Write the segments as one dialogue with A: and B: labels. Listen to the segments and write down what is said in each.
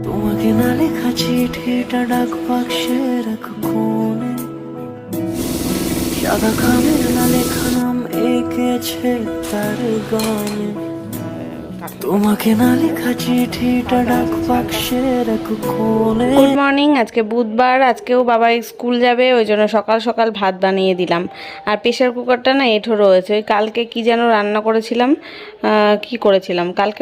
A: তোমাকে না লেখা চিঠিটা ডাক বাক্সে রাখো কোণে, সাদা খামের না লেখা নাম এঁকেছে তার গানে। তোমাকে না লেখা চিঠিটা ডাক বাক্সে রাখো কোণে।
B: Good morning. আজকে বুধবার, আজকেও বাবা স্কুল যাবে, ওই জন্য সকাল সকাল ভাত বানিয়ে দিলাম। আর প্রেশার কুকারটা না এঁঠো রয়েছে, ওই কালকে কি যেন রান্না করেছিলাম, কালকে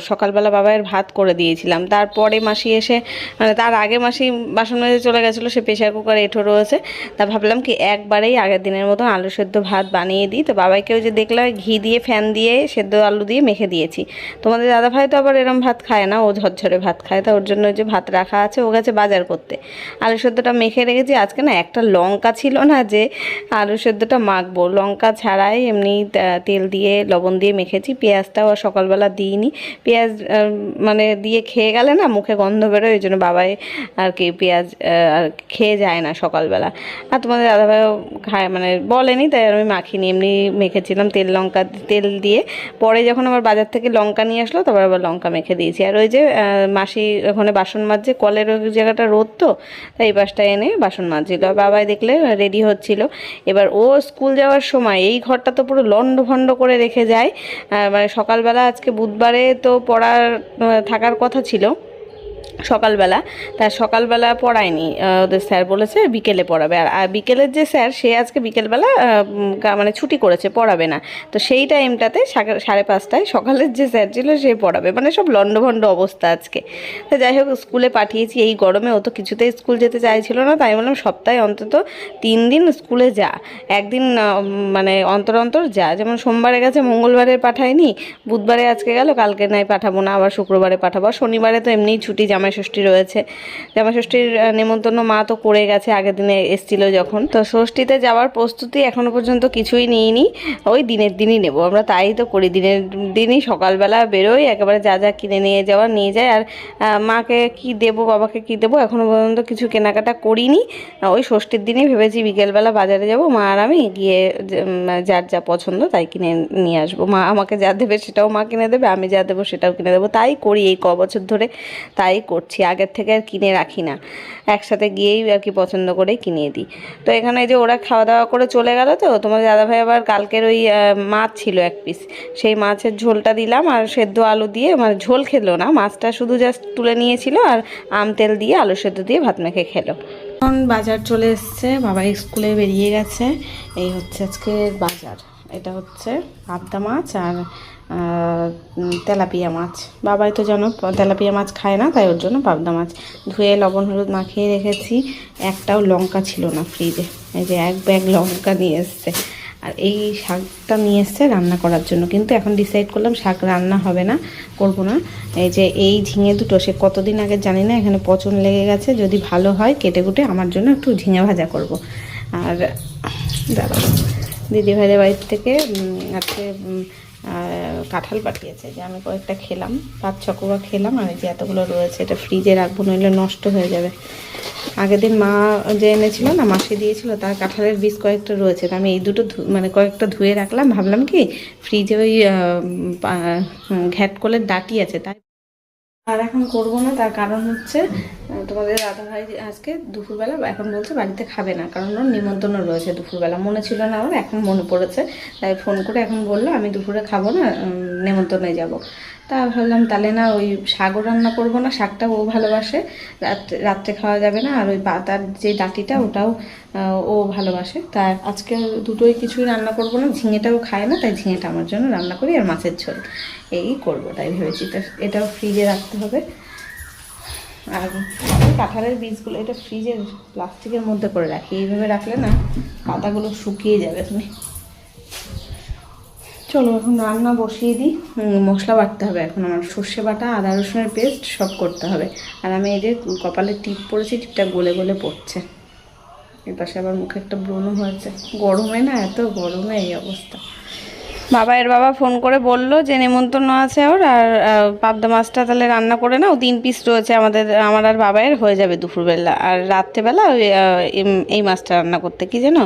B: সকালবেলা বাবাইয়ের ভাত করে দিয়েছিলাম। তারপরে মাসি এসে, মানে তার আগে মাসি বাসন মেজে চলে গেছিলো, সে প্রেশার কুকার এঁঠো রয়েছে। তা ভাবলাম কি একবারেই আগের দিনের মতো আলু সেদ্ধ ভাত বানিয়ে দিই। তো বাবাইকেও যে দেখলাম ঘি দিয়ে ফ্যান দিয়ে সেদ্ধ আলু দিয়ে মেখে দিয়েছি। তোমাদের দাদাভাই তো আবার এরম ভাত খায় না, ও ঝরঝরে ভাত খায়, তা ওর জন্য যে ভাত রাখা আছে, ও গেছে বাজার করতে। আলু সেদ্ধটা মেখে রেখেছি। আজকে না একটা লঙ্কা ছিল না যে আলু সেদ্ধটা মাখবো, লঙ্কা ছাড়াই এমনি তেল দিয়ে লবণ দিয়ে মেখেছি। পেঁয়াজটাও আর সকালবেলা দিইনি, পেঁয়াজ মানে দিয়ে খেয়ে গেলে না মুখে গন্ধ বেরোয়, ওই জন্য বাবাই আর কি পেঁয়াজ আর খেয়ে যায় না সকালবেলা। আর তোমাদের দাদাভাইও খায়, মানে বলেনি, তাই আমি মাখিনি, এমনি মেখেছিলাম তেল দিয়ে। পরে যখন আমার বাজার থেকে লঙ্কা নিয়ে আসলো, তারপর আবার লঙ্কা মেখে দিয়েছি। আর ওই যে মাসি ওখানে বাসন মাজছে, কলের ওই জায়গাটা রোদ, তো তাই এই পাশটা এনে বাসন মাজছিল। বাবাই দেখলে রেডি হচ্ছিল। এবার ও স্কুল যাওয়ার সময় এই ঘরটা তো পুরো লন্ড ভন্ড করে রেখে যায়। মানে সকালবেলা আজকে বুধবারে তো পড়ার থাকার কথা ছিল সকালবেলা, তার সকালবেলা পড়ায়নি, ওদের স্যার বলেছে বিকেলে পড়াবে। আর বিকেলের যে স্যার, সে আজকে বিকেলবেলা মানে ছুটি করেছে, পড়াবে না। তো সেই টাইমটাতে 5:30টায় সকালের যে স্যার ছিল সে পড়াবে, মানে সব লন্ডভন্ড অবস্থা আজকে। তো যাই হোক, স্কুলে পাঠিয়েছি। এই গরমে ও তো কিছুতেই স্কুল যেতে চাইছিল না, তাই বললাম সপ্তাহে অন্তত 3 দিন স্কুলে যা, একদিন মানে অন্তর অন্তর যা। যেমন সোমবারে গেছে, মঙ্গলবারে পাঠায়নি, বুধবারে আজকে গেল, কালকে নাই পাঠাবো না, আবার শুক্রবারে পাঠাবো। শনিবারে তো এমনিই ছুটি, জামাই ষষ্ঠী রয়েছে। জামাই ষষ্ঠীর নেমন্তন্ন মা তো করে গেছে, আগের দিনে এসেছিল যখন। তো ষষ্ঠীতে যাওয়ার প্রস্তুতি এখনো পর্যন্ত কিছুই নিইনি, ওই দিনের দিনই নেব আমরা, তাই তো করি। দিনের দিনই সকালবেলা বেরোই, একেবারে যা যা কিনে নিয়ে যায়। আর মাকে কি দেবো, বাবাকে কি দেবো, এখনো পর্যন্ত কিছু কেনাকাটা করিনি। ওই ষষ্ঠীর দিনই ভেবেছি বিকেলবেলা বাজারে যাব, মা আর আমি গিয়ে যার যা পছন্দ তাই কিনে নিয়ে আসবো। মা আমাকে যা দেবে সেটাও মা কিনে দেবে, আমি যা দেবো সেটাও কিনে দেবো। তাই করি, এই বছর ধরে তাই করছি, আগের থেকে আর কিনে রাখি না, একসাথে গিয়েই আর কি পছন্দ করেই কিনে দিই। তো এখানে যে ওরা খাওয়া দাওয়া করে চলে গেল, তো তোমার দাদাভাই আবার কালকের ওই মাছ ছিল 1 পিস, সেই মাছের ঝোলটা দিলাম। আর সেদ্ধ আলু দিয়ে, মানে ঝোল খেলো না, মাছটা শুধু জাস্ট তুলে নিয়েছিল, আর তেল দিয়ে আলু সেদ্ধ দিয়ে ভাত মেখে খেলো। এখন বাজার চলে এসছে, বাবা স্কুলে বেরিয়ে গেছে। এই হচ্ছে আজকে বাজার। এটা হচ্ছে পাবদা মাছ আর তেলাপিয়া মাছ। বাবাই তো জানো তেলাপিয়া মাছ খায় না, তাই ওর জন্য পাবদা মাছ ধুয়ে লবণ হলুদ মাখিয়ে রেখেছি। একটাও লঙ্কা ছিল না ফ্রিজে, এই যে 1 ব্যাগ লঙ্কা নিয়ে এসছে। আর এই শাকটা নিয়ে এসছে রান্না করার জন্য, কিন্তু এখন ডিসাইড করলাম শাক রান্না হবে না, করবো না। এই যে এই ঝিঙে দুটো, সে কতদিন আগে জানি না, এখানে পচন লেগে গেছে, যদি ভালো হয় কেটে কুটে আমার জন্য একটু ঝিঙে ভাজা করব। আর দাদা দিদিভাইদের বাড়ির থেকে আজকে কাঁঠাল পাঠিয়েছে, যে আমি কয়েকটা খেলাম, 5-6 কোয়া খেলাম। আর এই যে এতগুলো রয়েছে, এটা ফ্রিজে রাখবো, নইলে নষ্ট হয়ে যাবে। আগের দিন মা যে এনেছিল না, মাসি দিয়েছিল, তার কাঁঠালের বীজ কয়েকটা রয়েছে, আমি এই দুটো মানে কয়েকটা ধুয়ে রাখলাম। ভাবলাম কি ফ্রিজে ওই ঘ্যাটকলের ডাঁটি আছে, তাই আর এখন করবো না। তার কারণ হচ্ছে তোমাদের দাদাভাই আজকে দুপুরবেলা এখন বলছে বাড়িতে খাবে না, কারণ ওর নিমন্ত্রণ রয়েছে দুপুরবেলা। মনে ছিল না ওর, এখন মনে পড়েছে, তাই ফোন করে এখন বললো আমি দুপুরে খাবো না, নেমন্তন্নে যাব। তা ভাবলাম তাহলে না ওই শাকও রান্না করবো না, শাকটা ও ভালোবাসে, রাত্রে খাওয়া যাবে না। আর ওই পাতার যে ডাঁটিটা, ওটাও ও ভালোবাসে। তা আজকে দুটোই কিছুই রান্না করবো না, ঝিঙেটাও খায় না, তাই ঝিঙেটা আমার জন্য রান্না করি, আর মাছের ঝোল এই করবো, তাই ভেবেছি। তো এটাও ফ্রিজে রাখতে হবে। আর কাঁঠালের বীজগুলো এটা ফ্রিজের প্লাস্টিকের মধ্যে করে রাখি, এইভাবে রাখলে না পাতাগুলো শুকিয়ে যাবে। তুমি চলো এখন রান্না বসিয়ে দিই। মশলা বাটতে হবে এখন, আমার সর্ষে বাটা, আদা রসুনের পেস্ট সব করতে হবে। আর আমি এই যে কপালে টিপ পরেছি, টিপটা গলে গলে পড়ছে। এর পাশে আবার মুখে একটা ব্রণ হয়েছে, গরমে না, এত গরমে এই অবস্থা। বাবাইয়ের বাবা ফোন করে বলল যে নেমন্তন্ন আছে ওর, আর পাবদা মাছটা তাহলে রান্না করে নাও, 3 পিস রয়েছে আমার আর বাবাইয়ের, হয়ে যাবে দুপুরবেলা। আর রাত্রেবেলা ওই এই মাছটা রান্না করতে, কি যেন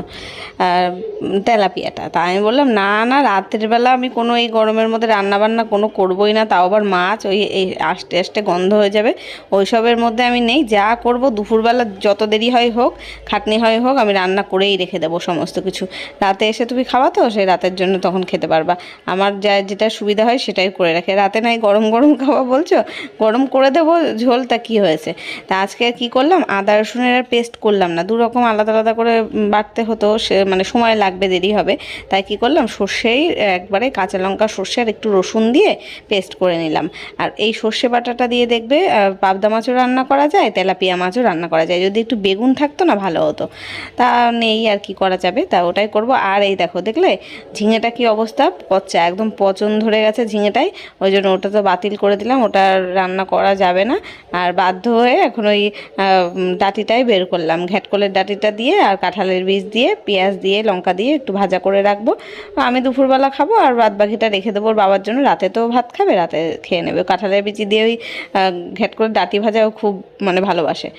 B: তেলাপিয়াটা। তা আমি বললাম না না, রাতের বেলা আমি কোনো এই গরমের মধ্যে রান্না বান্না কোনো করবোই না, তাও আবার মাছ, ওই এই আস্তে আস্তে গন্ধ হয়ে যাবে, ওইসবের মধ্যে আমি নেই। যা করব দুপুরবেলা যত দেরি হয় হোক, খাটনি হয় হোক, আমি রান্না করেই রেখে দেবো সমস্ত কিছু। রাতে এসে তুমি খাওয়া তো, সেই রাতের জন্য তখন খেতে পারবা। আমার যেটা সুবিধা হয় সেটাই করে রাখে। রাতে নাই গরম গরম খাওয়া বলছো, গরম করে দেবো ঝোলটা, কি হয়েছে। তা আজকে কি করলাম, আদা রসুনের আর পেস্ট করলাম না, 2 রকম আলাদা আলাদা করে বাটতে হতো, সে মানে সময় লাগবে, দেরি হবে। তাই কি করলাম, সর্ষেই একবারে কাঁচা লঙ্কা সর্ষে আর একটু রসুন দিয়ে পেস্ট করে নিলাম। আর এই সর্ষে বাটাটা দিয়ে দেখবে পাবদা মাছও রান্না করা যায়, তেলাপিয়া মাছও রান্না করা যায়। যদি একটু বেগুন থাকতো না ভালো হতো, তা নেই, আর কি করা যাবে, তা ওটাই করব। আর এই দেখো, দেখলে ঝিঙেটা কি অবস্থা, পচা, একদম পচন ধরে গেছে ঝিঙেটাই, ওই জন্য ওটা তো বাতিল করে দিলাম, ওটা রান্না করা যাবে না। আর বাধ্য হয়ে এখন ওই ডাঁটিটাই বের করলাম, ঘ্যাটকলের ডাঁটিটা দিয়ে আর কাঁঠালের বীজ দিয়ে পেঁয়াজ দিয়ে লঙ্কা দিয়ে একটু ভাজা করে রাখবো। আমি দুপুরবেলা খাবো, আর বাদ বাকিটা রেখে দেবো বাবার জন্য, রাতে তো ভাত খাবে, রাতে খেয়ে নেবে। কাঁঠালের বিচি দিয়ে ওই ঘ্যাটকলের ডাঁটি ভাজাও খুব মানে ভালোবাসে।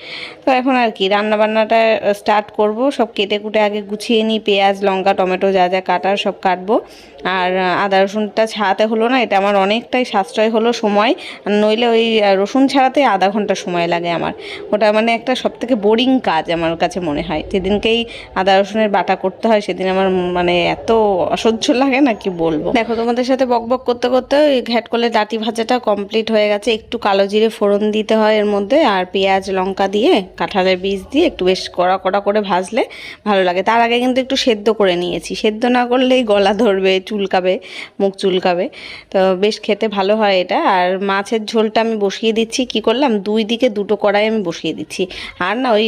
B: তো এখন আর কি রান্নাবান্নাটা স্টার্ট করব। সব কেটে কুটে আগে গুছিয়ে নিই, পেঁয়াজ লঙ্কা টমেটো যা যা কাটার সব কাটবো। আর আদা রসুনটা ছাড়াতে হলো না, এটা আমার অনেকটাই সাশ্রয় হলো সময়। নইলে ওই রসুন ছাড়াতে আধা ঘন্টা সময় লাগে আমার, ওটা মানে একটা সবথেকে বোরিং কাজ আমার কাছে মনে হয়। যেদিনকেই আদা রসুনের বাটা করতে হয় সেদিন আমার মানে এত অসহ্য লাগে না, কি বলবো। দেখো, তোমাদের সাথে বকবক করতে করতে ওই ঘ্যাটকলের ডাঁটি ভাজাটা কমপ্লিট হয়ে গেছে। একটু কালো জিরে ফোড়ন দিতে হয় এর মধ্যে, আর পেঁয়াজ লঙ্কা দিয়ে কাঁঠালের বীজ দিয়ে একটু বেশ কড়া কড়া করে ভাজলে ভালো লাগে। তার আগে কিন্তু একটু সেদ্ধ করে নিয়েছি, সেদ্ধ না করলেই গলা ধরবে, চুলকাবে, মুখ চুলকাবে, তো বেশ খেতে ভালো হয় এটা। আর মাছের ঝোলটা আমি বসিয়ে দিচ্ছি, কি করলাম, 2 দিকে 2টো কড়াই আমি বসিয়ে দিচ্ছি। আর না ওই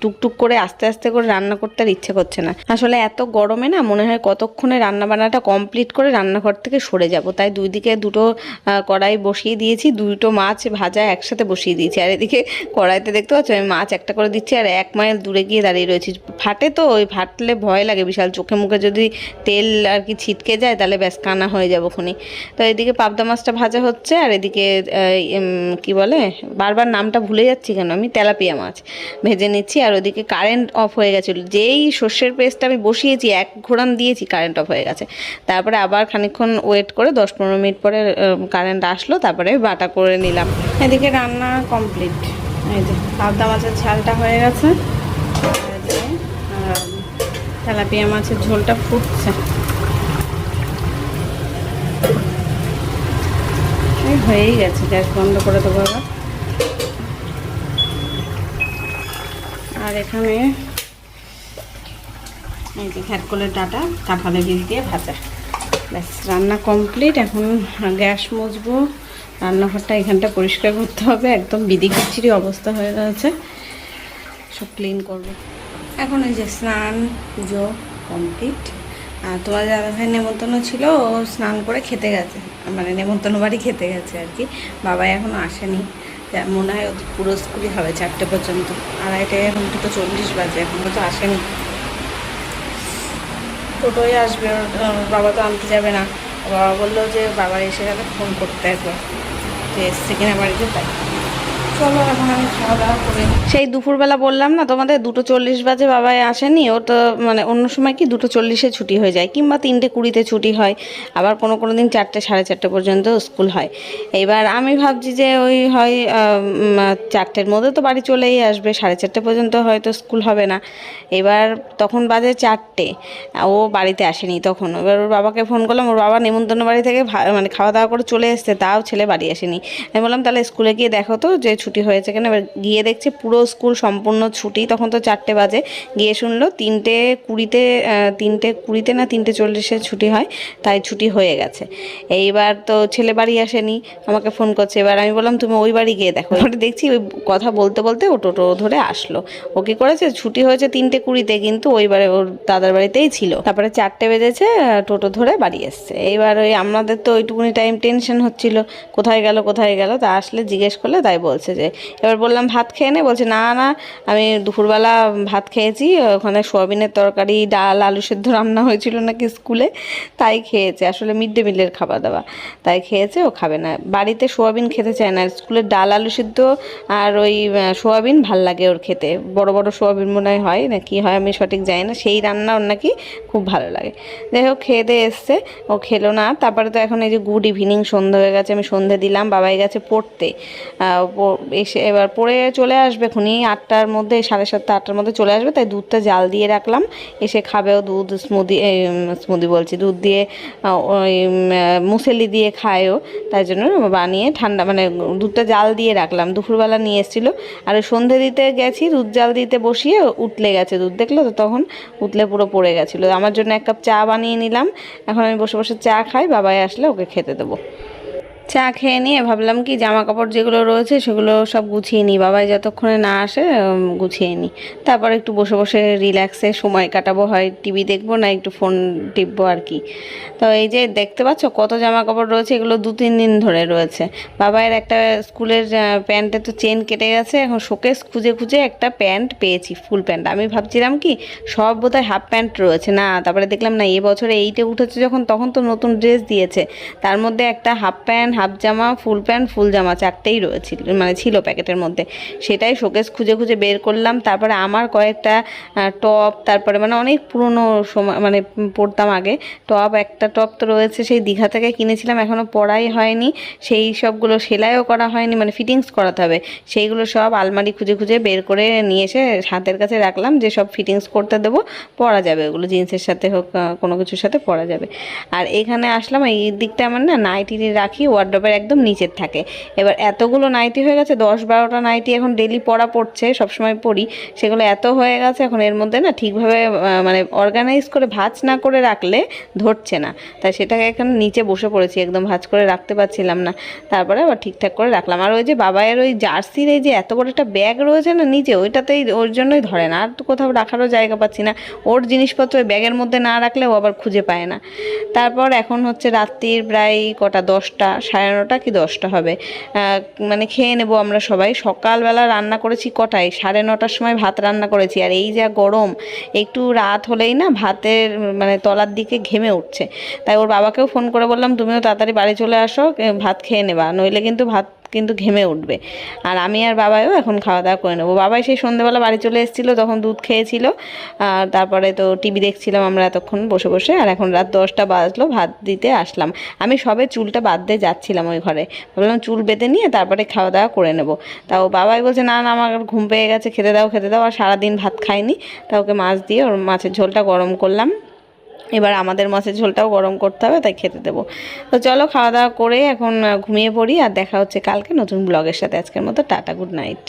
B: টুকটুক করে আস্তে আস্তে করে রান্না করতে আর ইচ্ছে করছে না। আসলে এত গরমে না মনে হয় কতক্ষণে রান্না বান্নাটা কমপ্লিট করে রান্নাঘর থেকে সরে যাব, তাই 2 দিকে 2টো কড়াই বসিয়ে দিয়েছি, 2টো মাছ ভাজা একসাথে বসিয়ে দিয়েছি। আর এদিকে কড়াইতে দেখতে পাচ্ছ আমি মাছ একটা করে দিচ্ছি, আর 1 মাইল দূরে গিয়ে দাঁড়িয়ে রয়েছি। ফাটে তো, ওই ফাটলে ভয় লাগে বিশাল, চোখে মুখে যদি তেল আর কি ছিটকে যায় তাহলে ব্যাস কানা হয়ে যাবো খুনি। তো এদিকে পাবদা মাছটা ভাজা হচ্ছে, আর এদিকে কি বলে, বারবার নামটা ভুলে যাচ্ছি কেন আমি, তেলাপিয়া মাছ ভেজে নিচ্ছি। আর ওদিকে কারেন্ট অফ হয়ে গেছিলো, যেই সর্ষের পেস্টটা আমি বসিয়েছি 1 ঘোড়ান দিয়েছি, কারেন্ট অফ হয়ে গেছে। তারপরে আবার খানিকক্ষণ ওয়েট করে 10-15 মিনিট পরে কারেন্ট আসলো, তারপরে বাটা করে নিলাম। এদিকে রান্না কমপ্লিট, এই যে পাবদা মাছের ঝালটা হয়ে গেছে, তেলাপিয়া মাছের ঝোলটা ফুটছে। হয়েই গেছে, গ্যাস বন্ধ করে দেবো আবার। আর এখানে এই যে ঘ্যাটকলের ডাঁটা কাঁঠালের বীজ দিয়ে ভাজা, ব্যাস রান্না কমপ্লিট। এখন গ্যাস মুছবো, রান্নাঘরটা এখানটা পরিষ্কার করতে হবে, একদম বিধি খিচুড়ি অবস্থা হয়ে গেছে, সব ক্লিন করবো। এখন এই যে স্নান পুজো কমপ্লিট। আর তোমার দাদাভাই নেমন্তন্ন ছিল, ও স্নান করে খেতে গেছে, মানে নেমন্তন্ন বাড়ি খেতে গেছে আর কি। বাবাই এখনও আসেনি, মনে হয় পুরো স্কুলই হবে 4টে পর্যন্ত। আর এটাই এখন 2:40 বাজে, এখনও তো আসেনি। টোটোই আসবে, বাবা তো আনতে যাবে না। বাবা বললো যে বাবা এসে গেলে ফোন করতে একবার, যে এসছে কিনা বাড়িতে, তাই। চলো এখন আমি খাওয়া দাওয়া করে। সেই দুপুরবেলা বললাম না তোমাদের 2:40 বাজে বাবাই আসেনি, ও তো মানে অন্য সময় কি 2:40-এ ছুটি হয়ে যায়, কিংবা 3:20-তে ছুটি হয়, আবার কোনো কোনো দিন 4টে 4:30 পর্যন্ত স্কুল হয়। এবার আমি ভাবছি যে ওই হয় 4টের মধ্যে তো বাড়ি চলেই আসবে, 4:30 পর্যন্ত হয়তো স্কুল হবে না। এবার তখন বাজে 4টে, ও বাড়িতে আসেনি তখন। এবার ওর বাবাকে ফোন করলাম, ওর বাবা নেমন্তন্ন বাড়ি থেকে মানে খাওয়া দাওয়া করে চলে এসছে, তাও ছেলে বাড়ি আসেনি। আমি বললাম তাহলে স্কুলে গিয়ে দেখো তো যে ছুটি হয়েছে কেন। এবার গিয়ে দেখছে পুরো স্কুল সম্পূর্ণ ছুটি, তখন তো 4টে বাজে। গিয়ে শুনলো 3:20-তে, 3:20 না 3:40-এ ছুটি হয়, তাই ছুটি হয়ে গেছে। এইবার তো ছেলে বাড়ি আসেনি, আমাকে ফোন করছে। এবার আমি বললাম তুমি ওই বাড়ি গিয়ে দেখো। এবার দেখছি ওই কথা বলতে বলতে ও টোটো ধরে আসলো। ও কী করেছে, ছুটি হয়েছে 3:20-তে, কিন্তু ওইবারে ওর দাদার বাড়িতেই ছিল। তারপরে 4টে বেজেছে, টোটো ধরে বাড়ি এসছে। এইবার ওই আমাদের তো ওইটুকুনি টাইম টেনশন হচ্ছিল, কোথায় গেল। তা আসলে জিজ্ঞেস করলে তাই বলছে যে হয়েছে। এবার বললাম ভাত খেয়ে নে, বলছে না না আমি দুপুরবেলা ভাত খেয়েছি, ওখানে সোয়াবিনের তরকারি, ডাল, আলু সেদ্ধ রান্না হয়েছিল নাকি স্কুলে, তাই খেয়েছে। আসলে মিড ডে মিলের খাবার দাবার, তাই খেয়েছে, ও খাবে না। বাড়িতে সোয়াবিন খেতে চায় না, স্কুলের ডাল আলু সিদ্ধ আর ওই সোয়াবিন ভাল লাগে ওর খেতে। বড় বড় সোয়াবিন মনে হয় না কি হয় আমি সঠিক জানি না, সেই রান্না ওর নাকি খুব ভালো লাগে। যাই হোক খেয়ে দিয়ে এসছে, ও খেলো না। তারপরে তো এখন এই যে গুড ইভিনিং, সন্ধ্যা হয়ে গেছে, আমি সন্ধ্যে দিলাম, বাবাই গেছে পড়তে। এসে এবার পড়ে চলে আসবে খুনি 8টার মধ্যে, 7:30 8টার মধ্যে চলে আসবে, তাই দুধটা জাল দিয়ে রাখলাম, এসে খাবেও। দুধ স্মুদি বলছি, দুধ দিয়ে ওই মুসেলি দিয়ে খায়ও, তাই জন্য বানিয়ে ঠান্ডা মানে দুধটা জাল দিয়ে রাখলাম। দুপুরবেলা নিয়ে এসেছিলো, আর সন্ধে দিতে গেছি, দুধ জাল দিতে বসিয়ে উতলে গেছে দুধ, দেখলো তো, তখন উতলে পুরো পড়ে গেছিলো। আমার জন্য 1 কাপ চা বানিয়ে নিলাম, এখন আমি বসে বসে চা খাই, বাবাই আসলে ওকে খেতে দেবো। চা খেয়ে নিয়ে ভাবলাম কি জামা কাপড় যেগুলো রয়েছে সেগুলো সব গুছিয়ে নিই, বাবাই যতক্ষণে না আসে গুছিয়ে নিই। তারপর একটু বসে বসে রিল্যাক্সে সময় কাটাবো, হয় টিভি দেখবো, না একটু ফোন টিপবো আর কি। তো এই যে দেখতে পাচ্ছ কত জামা কাপড় রয়েছে, এগুলো 2-3 দিন ধরে রয়েছে। বাবাইয়ের একটা স্কুলের প্যান্টে তো চেন কেটে গেছে, এখন শোকেস খুঁজে খুঁজে একটা প্যান্ট পেয়েছি, ফুল প্যান্ট। আমি ভাবছিলাম কি সব বোধহয় হাফ প্যান্ট রয়েছে, না তারপরে দেখলাম না, এবছরে 8-এ উঠেছে যখন, তখন তো নতুন ড্রেস দিয়েছে, তার মধ্যে একটা হাফ প্যান্ট, হাফ জামা, ফুল প্যান্ট, ফুল জামা 4টেই রয়েছিল, মানে ছিল প্যাকেটের মধ্যে। সেটাই শোকেস খুঁজে খুঁজে বের করলাম। তারপরে আমার কয়েকটা টপ, তারপরে মানে অনেক পুরনো সময় মানে পরতাম আগে টপ, একটা টপ তো রয়েছে সেই দীঘা থেকে কিনেছিলাম, এখনও পরাই হয়নি, সেই সবগুলো সেলাইও করা হয়নি, মানে ফিটিংস করাতে হবে, সেইগুলো সব আলমারি খুঁজে খুঁজে বের করে নিয়ে এসে হাতের কাছে রাখলাম, যে সব ফিটিংস করতে দেবো, পরা যাবে ওগুলো, জিন্সের সাথে হোক কোনো কিছুর সাথে পরা যাবে। আর এখানে আসলাম, এই দিকটা আমার না নাইটি রাখি, ওয়ার্ড্রপের একদম নিচের থাকে। এবার এতগুলো নাইটি হয়ে গেছে, 10-12টা নাইটি এখন ডেলি পরা পড়ছে, সবসময় পরি, সেগুলো এত হয়ে গেছে, এখন এর মধ্যে না ঠিকভাবে মানে অর্গানাইজ করে ভাঁজ না করে রাখলে ধরছে না, তাই সেটাকে এখানে নিচে বসে পড়েছি, একদম ভাঁজ করে রাখতে পারছিলাম না। তারপরে আবার ঠিকঠাক করে রাখলাম। আর ওই যে বাবাইয়ের ওই জার্সির এই যে এত বড় একটা ব্যাগ রয়েছে না নিচে, ওইটাতেই ওর জন্যই ধরে না, আর তো কোথাও রাখারও জায়গা পাচ্ছি না, ওর জিনিসপত্র ওই ব্যাগের মধ্যে না রাখলে ও আবার খুঁজে পায় না। তারপর এখন হচ্ছে রাত্রির প্রায় কটা, 10টা, 9:30 কি 10টা হবে, মানে খেয়ে নেবো আমরা সবাই। সকালবেলা রান্না করেছি কটায়, 9:30টার সময় ভাত রান্না করেছি, আর এই যা গরম, একটু রাত হলেই না ভাতের মানে তলার দিকে ঘেমে উঠছে। তাই ওর বাবাকেও ফোন করে বললাম তুমিও তাড়াতাড়ি বাড়ি চলে আসো, ভাত খেয়ে নেবা, নইলে কিন্তু ভাত কিন্তু ঘেমে উঠবে। আর আমি আর বাবাইও এখন খাওয়া দাওয়া করে নেবো। বাবাই সেই সন্ধ্যেবেলা বাড়ি চলে এসেছিলো, তখন দুধ খেয়েছিল, আর তারপরে তো টিভি দেখছিলাম আমরা এতক্ষণ বসে বসে। আর এখন রাত 10টা বাজলো, ভাত দিতে আসলাম। আমি সবে চুলটা বাঁধতে যাচ্ছিলাম ওই ঘরে, ভাবলাম চুল বেঁধে নিয়ে তারপরে খাওয়া দাওয়া করে নেবো। তাও বাবাই বলছে না না আমার ঘুম পেয়ে গেছে, খেতে দাও খেতে দাও, আর সারাদিন ভাত খাইনি। তা ওকে মাছ দিয়ে ওর মাছের ঝোলটা গরম করলাম, এবার আমাদের মাছের ঝোলটাও গরম করতে হবে, তাই খেতে দেবো। তো চলো খাওয়া দাওয়া করে এখন ঘুমিয়ে পড়ি, আর দেখা হচ্ছে কালকে নতুন ব্লগের সাথে। আজকের মতো টাটা, গুড নাইট।